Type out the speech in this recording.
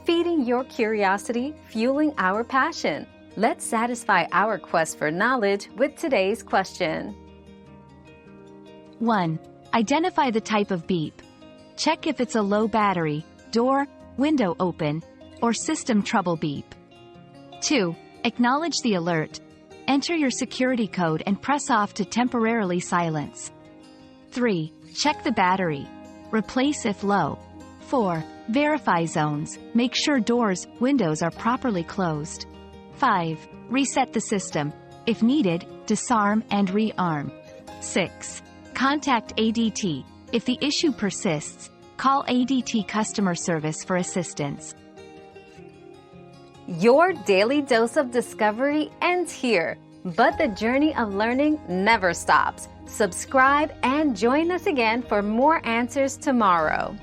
feeding your curiosity, fueling our passion. Let's satisfy our quest for knowledge with today's question. 1. Identify the type of beep. Check if it's a low battery, door, window open, or system trouble beep. 2. Acknowledge the alert. Enter your security code and press off to temporarily silence. 3. Check the battery. Replace if low. 4. Verify zones. Make sure doors, windows are properly closed. 5. Reset the system. If needed, disarm and rearm. 6. Contact ADT. If the issue persists, call ADT customer service for assistance. Your daily dose of discovery ends here, but the journey of learning never stops. Subscribe and join us again for more answers tomorrow.